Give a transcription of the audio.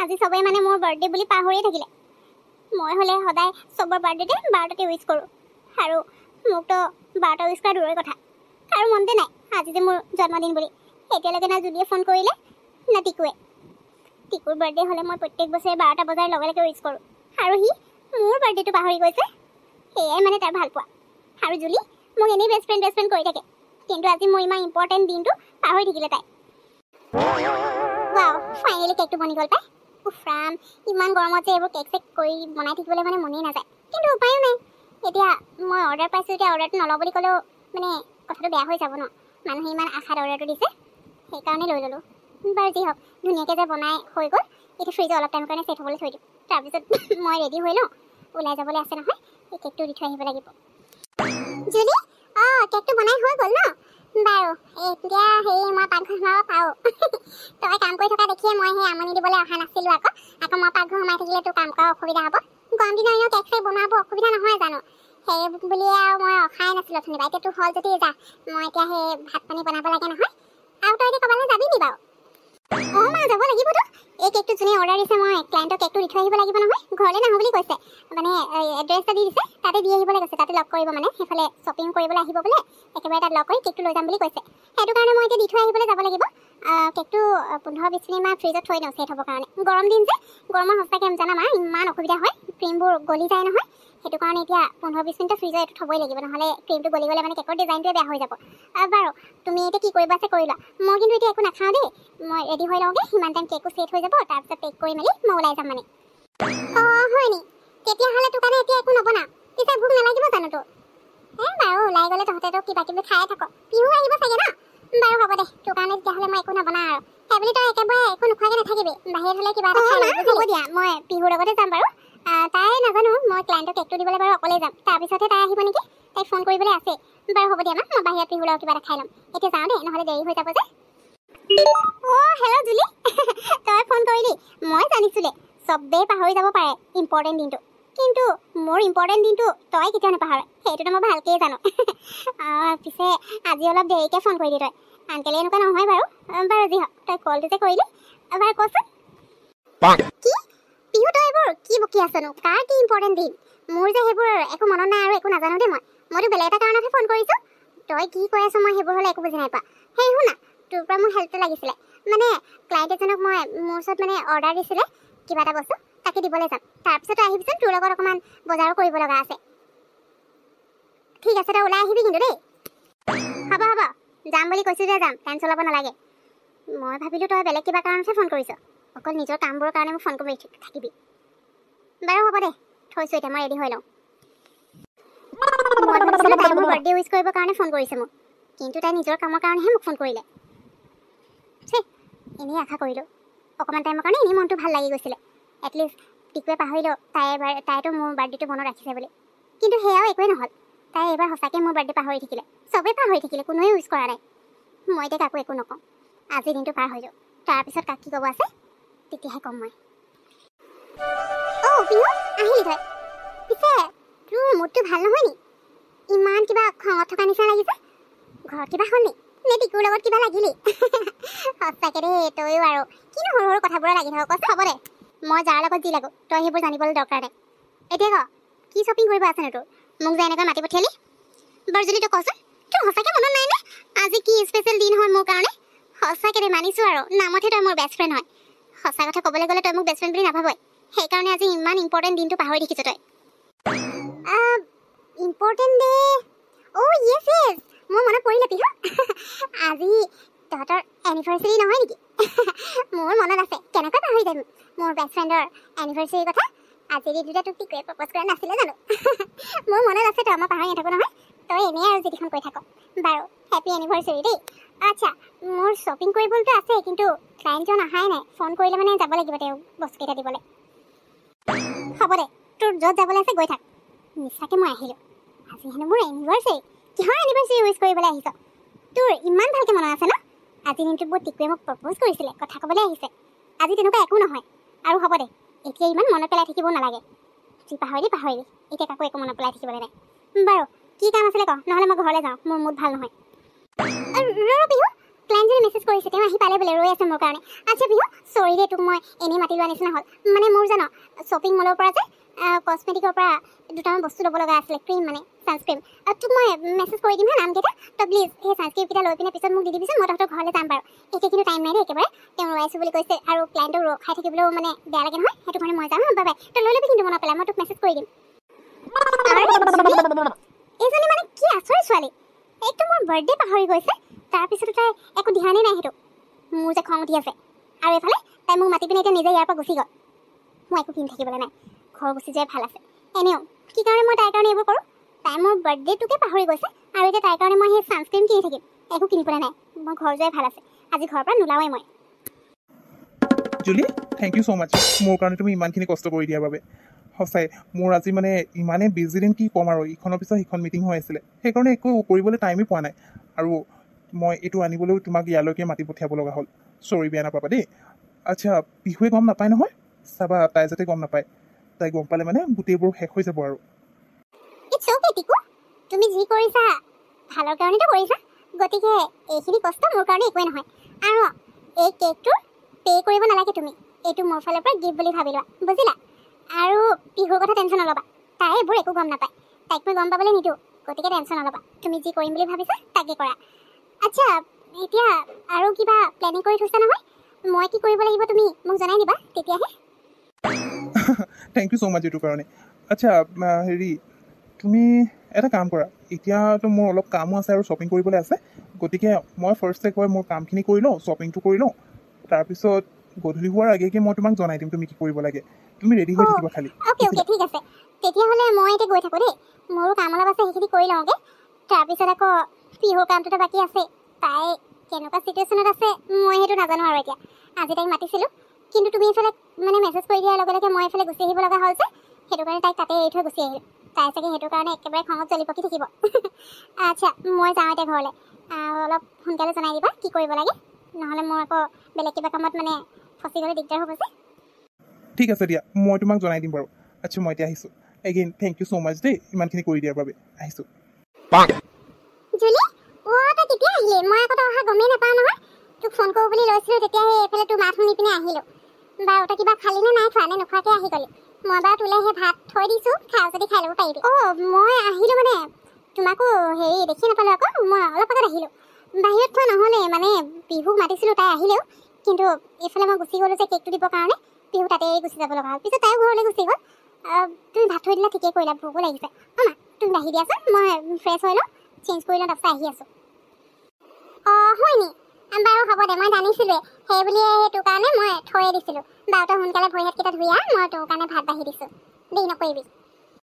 আজি সবে মানে মোৰ বাৰ্থডে বুলি পাহৰিয়ে থাকিলে। মই হলে সদায় সবৰ বাৰ্থডেতে 12টাতে উইশ কৰোঁ আৰু মোকতো 12টা উইশ কৰা দূৰৰ কথা আৰু মনতে নাই আজি যে মোৰ জন্মদিন বুলি। এতিয়ালৈকে না জুলিয়ে ফোন কৰিলে না টিকুৱে। টিকুৰ বাৰ্থডে হ'লে মই প্ৰত্যেক বছৰে 12টা বজাৰ লগে লগে উইশ কৰোঁ আৰু সি মোৰ বাৰ্থডেটো পাহৰি গৈছে। সেয়াই মানে তাৰ ভাল পোৱা। আৰু জুলি মোক এনেই বেষ্ট ফ্ৰেণ্ড কৰি থাকে, কিন্তু আজি মোৰ ইমান ইম্পৰ্টেণ্ট দিনটো পাহৰি থাকিলে তাই। ৱাও, ফাইনেলি কেকটো বনি গ'ল পাই। উফৰাম, ইমান গৰমত যে এইবোৰ কেক চেক কৰি বনাই থাকিবলৈ মানে মনেই নাযায়, কিন্তু উপায়ো নাই। এতিয়া মই অৰ্ডাৰ পাইছোঁ, এতিয়া অৰ্ডাৰটো নলওঁ বুলি ক'লেও মানে কথাটো বেয়া হৈ যাব ন। মানুহে ইমান আশাত অৰ্ডাৰটো দিছে, সেইকাৰণে লৈ ল'লোঁ। বাৰু যি হওক, ধুনীয়াকৈ যে বনাই হৈ গ'ল। এতিয়া ফ্ৰিজত অলপ টাইমৰ কাৰণে ছেট হ'বলৈ থৈ দিওঁ। তাৰপিছত মই ৰেডি হৈ লওঁ, ওলাই যাবলৈ আছে নহয়। এই কেকটো দি থৈ আহিব লাগিব। জুলি, কেকটো বনাই হৈ গ'ল ন? বাৰু এতিয়া মই পাকঘৰ সোমাব পাৰোঁ। তই কাম কৰি থকা দেখিয়ে মই আমনি দিবলৈ অহা নাছিলোঁ। আকৌ মই পাকঘৰ সোমাই থাকিলে তোৰ কাম কৰা অসুবিধা হ'ব। গৰম দিনৰ এনেও কেক চেক বনাব অসুবিধা নহয় জানো? সেই বুলিয়ে আৰু মই অহাই নাছিলোঁ অথনিবা। এতিয়া তোৰ হ'ল যদি যা, মই এতিয়া ভাত পানী বনাব লাগে নহয়। আৰু তই এতিয়া ক'ৰবালৈ যাবি নি বাৰু? মা যাব লাগিবতো। এই কেকটো যোনে অৰ্ডাৰ দিছে, মই ক্লাইণ্টক কেকটো দি থৈ আহিব লাগিব নহয়। ঘৰলৈ নাহোঁ বুলি কৈছে, মানে এড্ৰেছ এটা দি দিছে, তাতে দি আহিবলৈ কৈছে। তাতে লগ কৰিব, মানে সেইফালে শ্বপিং কৰিবলৈ আহিব বোলে, একেবাৰে তাত লগ কৰি কেকটো লৈ যাম বুলি কৈছে। সেইটো কাৰণে মই এতিয়া দি থৈ আহিবলৈ যাব লাগিব। কেকটো 15-20 মিনিটমান ফ্ৰিজত থৈ দিওঁ ছেট হ'বৰ কাৰণে। গৰম দিন যে, গৰমত সঁচাকৈ জানা মা ইমান অসুবিধা হয়, ক্ৰীমবোৰ গলি যায় নহয়। সেইটো কাৰণে এতিয়া 15-20 মিনিট ফ্ৰিজত এইটো থ'বই লাগিব, নহ'লে ক্ৰীমটো গলি গ'লে মানে কেকৰ ডিজাইনটোৱে বেয়া হৈ যাব। বাৰু তুমি এতিয়া কি কৰিবা আছে কৰি লোৱা। মই কিন্তু এতিয়া একো নাখাওঁ দেই। মই ৰেডি হৈ লওঁগৈ, সিমান টাইম কেকো ছেট হৈ যাব। তাৰপিছত পেক কৰি মেলি মই ওলাই যাম মানে। হয় নি? তেতিয়াহ'লে তোৰ কাৰণে এতিয়া একো নবনাওঁ। পিছে ভোক নালাগিব জানো তোৰ? বাৰু ওলাই গ'লে তহঁতেতো কিবা কিবি খায়ে থাক। পিহু আহিব চাগে ন? বাৰু হ'ব দে, তোৰ কাৰণে তেতিয়াহ'লে মই একো নবনাওঁ আৰু। সেইবুলি তই একেবাৰে একো নোখোৱাকৈ নাথাকিবি। বাহিৰত হ'লে কিবা এটা খাই ল'বি। হ'ব দিয়া, মই পিহুৰ লগতে যাম বাৰু। তাই নাজানো, মই ক্লাইণ্টক কেকটো দিবলৈ বাৰু অকলে যাম। তাৰপিছতহে তাই আহিব নেকি? তাইক ফোন কৰিবলৈ আছে। বাৰু হ'ব দিয়া মা, মই বাহিৰত পিহুৰ লগত কিবা এটা খাই ল'ম। এতিয়া যাওঁ দেই, নহ'লে দেৰি হৈ যাব যে। হেল্ল' জুলি। তই ফোন কৰিলি? মই জানিছিলে চবেই পাহৰি যাব পাৰে ইম্পৰ্টেণ্ট দিনটো, কিন্তু মোৰ ইম্পৰ্টেণ্ট দিনটো তই কেতিয়াও নাপাহৰে। সেইটোতো মই ভালকেই জানো। পিছে আজি অলপ দেৰিকৈ ফোন কৰিলি তই। আনকালে এনেকুৱা নহয় বাৰু। বাৰু যি হওক, তই কলটো যে কৰিলি, বাৰু কচোন কি? পিহু তই এইবোৰ কি বকি আছনো? কাৰ কি ইম্পৰ্টেণ্ট দিন? মোৰ যে সেইবোৰ একো মনত নাই আৰু একো নাজানো দেই। মইতো বেলেগ এটা কাৰণতহে ফোন কৰিছোঁ। তই কি কৈ আছ মই সেইবোৰ হ'লে একো বুজি নাপাওঁ। সেই শুনা, তোৰ পৰা মোৰ হেল্প লাগিছিলে। মানে ক্লাইণ্ট এজনক মোৰ ওচৰত মানে অৰ্ডাৰ দিছিলে কিবা এটা বস্তু, তাকে দিবলৈ যাম। তাৰপিছত তই আহিবিচোন, তোৰ লগত অকণমান বজাৰো কৰিব লগা আছে। ঠিক আছে, তই ওলাই আহিবি কিন্তু দেই। হ'ব যাম বুলি কৈছোঁ যে যাম, টেনশ্যন ল'ব নালাগে। মই ভাবিলোঁ তই বেলেগ কিবা কাৰণতহে ফোন কৰিছ, অকল নিজৰ কামবোৰৰ কাৰণে মোক ফোন কৰি থাকিবি। বাৰু হ'ব দে, থৈছোঁ এতিয়া, মই ৰেডি হৈ লওঁ। মই ভাবিছিলোঁ তাই মোৰ বাৰ্থডে উইচ কৰিবৰ কাৰণে ফোন কৰিছে মোক, কিন্তু তাই নিজৰ কামৰ কাৰণেহে মোক ফোন কৰিলে। এনেই আশা কৰিলোঁ অকণমান টাইমৰ কাৰণে, এনেই মনটো ভাল লাগি গৈছিলে। এটলিষ্ট টিকুৱে পাহৰিলোঁ তাইতো মোৰ বাৰ্থডেটো মনত ৰাখিছে বুলি। কিন্তু সেয়াও একোৱেই নহ'ল। তাই এইবাৰ সঁচাকৈ মোৰ বাৰ্থডে পাহৰি থাকিলে। চবেই পাহৰি থাকিলে, কোনোৱে উইচ কৰা নাই। মই এতিয়া কাকো একো নকওঁ। আজিৰ দিনটো পাৰ হৈ যাওঁ, তাৰপিছত কাক কি ক'ব আছে তেতিয়াহে ক'ম মই। পিহু আহিলি তই? পিছে তোৰ মুডটো ভাল নহয় নি? ইমান কিবা খঙত থকা নিচিনা লাগিছে। ঘৰত কিবা হ'ল নি? নে টিকুৰ লগত কিবা লাগিলি? সঁচাকে দেই, তয়ো আৰু কিনো সৰু সৰু কথাবোৰত লাগি থাক। কচোন হ'ব দে, মই যাৰ লগত যি লাগো তই সেইবোৰ জানিবলৈ দৰকাৰ নাই। এতিয়া ক, কি শ্বপিং কৰিব আছেনো তোৰ? মোক যে এনেকৈ মাতি পঠিয়ালি। বাৰু যদি তই কচোন, তোৰ সঁচাকৈ মনত নাই নে আজি কি স্পেচিয়েল দিন হয় মোৰ কাৰণে? সঁচাকৈ দে, মানিছোঁ আৰু নামতহে তই মোৰ বেষ্ট ফ্ৰেণ্ড হয়। সঁচা কথা ক'বলৈ গ'লে তই মোক বেষ্ট ফ্ৰেণ্ড বুলি নাভাবই। সেইকাৰণে আজি ইমান ইম্পৰ্টেণ্ট দিনটো পাহৰি দেখিছ তই। Important day? য়েছ মোৰ মনত পৰিলে পিহু। আজি তহঁতৰ এনিভাৰ্চাৰী নহয় নেকি? মোৰ মনত আছে, কেনেকৈ পাহৰি যাম মোৰ বেষ্ট ফ্ৰেণ্ডৰ এনিভাৰ্চাৰীৰ কথা। আজিৰ দিনটোতে তোক টিকুৱে প্ৰপ'জ কৰা নাছিলে জানো? মোৰ মনত আছে, তই মই পাহৰি নাথাকো নহয়। তই এনেই আৰু যিখন কৈ থাক। বাৰু হেপী এনিভাৰ্চাৰী দেই। আচ্ছা, মোৰ শ্বপিং কৰিবলৈতো আছে, কিন্তু ক্লাইণ্টজন অহাই নাই। ফোন কৰিলে মানে যাব লাগিব তেওঁ বস্তুকেইটা দিবলৈ। হ'ব দে, তোৰ য'ত যাবলৈ আছে গৈ থাক। মিছাকৈ মই আহিলোঁ, আজি হেনো মোৰ এনিভাৰ্চাৰী। কিহৰ এনিভাৰ্চাৰী উইচ কৰিবলৈ আহিছ? তোৰ ইমান ভালকৈ মনত আছে ন? আজি দিনটোত বহুত টিকুৱে মোক প্ৰপ'জ কৰিছিলে, কথা ক'বলৈ আহিছে। আজি তেনেকুৱা একো নহয়। আৰু হ'ব দে, এতিয়া ইমান মনত পেলাই থাকিব নালাগে। যি পাহৰিলি, এতিয়া কাকো একো মনত পেলাই থাকিবলৈ নাই। বাৰু কি কাম আছিলে ক, নহ'লে মই ঘৰলৈ যাওঁ, মোৰ মুড ভাল নহয়। ৰ পিহু, ক্লায়েণ্টজনে মেছেজ কৰিছে তেওঁ আহি পালে বোলে ৰৈ আছে মোৰ কাৰণে আচ্ছা বিহু চৰি দে তোক মই এনেই মাতি লোৱা নিচিনা হ'ল মানে মোৰ জানো শ্বপিং মলৰ পৰা যে কছমেটিকৰ পৰা দুটামান বস্তু ল'ব লগা আছিলে ক্ৰীম মানে ছানস্ক্ৰীম তোক মই মেছেজ কৰি দিম হা নামকেইটা তই প্লিজ সেই ছানস্ক্ৰীমকেইটা লৈ পিনে পিছত মোক দি দিবিচোন মই তহঁতৰ ঘৰলৈ যাম বাৰু এতিয়া কিন্তু টাইম নাই দেই একেবাৰে তেওঁ ৰৈ আছোঁ বুলি কৈছে আৰু ক্লায়েণ্টক ৰখাই থাকিবলৈও মানে বেয়া লাগে নহয় সেইটো কাৰণে মই যাম বাই বাই তই লৈ ল'বি কিন্তু মনত পেলাই মই তোক মেছেজ কৰি দিম এইজনী মানে কি আচৰিত ছোৱালী একদম মোৰ বাৰ্থডে পাহৰি গৈছে তাৰপিছতো তাই একো ধ্যানেই নাই সেইটো মোৰ যে খং উঠি আছে আৰু এইফালে তাই মোক মাতি পিনে এতিয়া নিজে ইয়াৰ পৰা গুচি গ'ল মই একো কিনি থাকিবলৈ নাই ঘৰ গুচি যোৱাই ভাল আছে এনেও কি কাৰণে মই তাইৰ কাৰণে এইবোৰ কৰোঁ তাই মোৰ বাৰ্থডেটোকে পাহৰি গৈছে আৰু এতিয়া তাইৰ কাৰণে মই সেই ছানস্ক্ৰীম কিনি থাকিম একো কিনিবলৈ নাই মই ঘৰ যোৱাই ভাল আছে আজি ঘৰৰ পৰা নোলাওঁৱেই মই জুলি থেংক ইউ ছ' মাছ মোৰ কাৰণে তুমি ইমানখিনি কষ্ট কৰি দিয়াৰ বাবে সঁচাই মোৰ আজি মানে ইমানেই বিজি দিন কি ক'ম আৰু ইখনৰ পিছত সিখন মিটিং হৈ আছিলে সেইকাৰণে একো কৰিবলৈ টাইমেই পোৱা নাই আৰু মই এইটো আনিবলৈও তোমাক ইয়ালৈকে মাতি পঠিয়াব লগা হ'ল চৰি বেয়া নাপাবা দেই আচ্ছা বিহুৱে গম নাপায় নহয় চাবা তাই যাতে গম নাপায় তাই গম পালে মানে গোটেইবোৰ শেষ হৈ যাব আৰু ইটছ অ'কে টিকু তুমি যি কৰিছা ভালৰ কাৰণেতো কৰিছা গতিকে এইখিনি কষ্ট মোৰ কাৰণে একোৱেই নহয় আৰু এই কেকটোৰ পে' কৰিব নালাগে তুমি এইটো মোৰ ফালৰ পৰা গিফ্ট বুলি ভাবি লোৱা বুজিলা আৰু বিহুৰ কথা টেনশ্যন নল'বা তাই এইবোৰ একো গম নাপায় তাইক মই গম পাবলৈ নিদিওঁ গতিকে টেনশ্যন নল'বা তুমি যি কৰিম বুলি ভাবিছা তাকে কৰা আচ্ছা এতিয়া আৰু কিবা প্লেনিং কৰি থৈছা নহয় মই কি কৰিব লাগিব তুমি মোক জনাই দিবা তেতিয়াহে থেংক ইউ ছ' মাছ এইটোৰ কাৰণে আচ্ছা হেৰি তুমি এটা কাম কৰা এতিয়াতো মোৰ অলপ কামো আছে আৰু শ্বপিং কৰিবলৈ আছে গতিকে মই ফাৰ্ষ্টে গৈ মোৰ কামখিনি কৰি লওঁ শ্বপিংটো কৰি লওঁ তাৰপিছত গধূলি হোৱাৰ আগে আগে মই তোমাক জনাই দিম তুমি কি কৰিব লাগে তুমি ৰেডি হৈ থাকিবা খালি অ'কে অ'কে ঠিক আছে তেতিয়াহ'লে মই এতিয়া গৈ থাকোঁ দেই মোৰো কাম অলপ আছে সেইখিনি কৰি লওঁগৈ তাৰপিছত আকৌ বিহুৰ কামটোতো বাকী আছে তাই কেনেকুৱা চিটুৱেশ্যনত আছে মই সেইটো নাজানো আৰু এতিয়া আজি তাইক মাতিছিলোঁ কিন্তু তুমি এইফালে মানে মেছেজ কৰি দিয়াৰ লগে লগে মই এইফালে গুচি আহিব লগা হ'ল যে সেইটো কাৰণে তাইক তাতে এৰি থৈ গুচি আহিলোঁ তাই চাগে সেইটো কাৰণে একেবাৰে খঙত জ্বলি পকি থাকিব আচ্ছা মই যাওঁ এতিয়া ঘৰলৈ অলপ সোনকালে জনাই দিবা কি কৰিব লাগে নহ'লে মোৰ আকৌ বেলেগ কিবা কামত মানে ফচি গ'লে দিগদাৰ হ'ব যে ঠিক আছে দিয়া মই তোমাক জনাই দিম বাৰু আচ্ছা মই এতিয়া আহিছোঁ এগেইন থেংক ইউ ছ' মাছ দেই ইমানখিনি কৰি দিয়াৰ বাবে আহিছোঁ জুলি তই কেতিয়া আহিলি মই আকৌ তই অহা গমেই নাপাওঁ নহয় তোক ফোন কৰোঁ বুলি লৈছিলোঁ তেতিয়াহে এইফালে তোৰ মাত শুনি পিনে আহিলোঁ বাৰু তই কিবা খালি নে নাই খোৱা নে নোখোৱাকৈ আহি গ'লি মই বাৰু তোলৈ সেই ভাত থৈ দিছোঁ খাওঁ যদি খাই ল'ব পাৰিবি মই আহিলোঁ মানে তোমাকো হেৰি দেখি নাপালোঁ আকৌ মই অলপ আগত আহিলোঁ বাহিৰত থোৱা নহ'লে মানে বিহুক মাতিছিলোঁ তাই আহিলেও কিন্তু এইফালে মই গুচি গ'লোঁ যে কেকটো দিবৰ কাৰণে বিহু তাতে গুচি যাব লগা হ'ল পিছত তাইও ঘৰলৈ গুচি গ'ল তুমি ভাত থৈ দিলা ঠিকেই কৰিলা ভোকো লাগিছে মা তুমি আহি দিয়াচোন মই ফ্ৰেছ হৈ লওঁ চেঞ্জ কৰি লওঁ তাৰপিছত আহি আছোঁ হয় নি বাৰু হ'ব দে মই জানিছিলোঁৱে সেই বুলিয়ে সেইটো কাৰণে মই থৈয়ে দিছিলোঁ বাৰু তই সোনকালে ভৰি হাতকেইটা ধুই আহ মই তোৰ কাৰণে ভাত বাঢ়ি দিছোঁ দেৰি নকৰিবি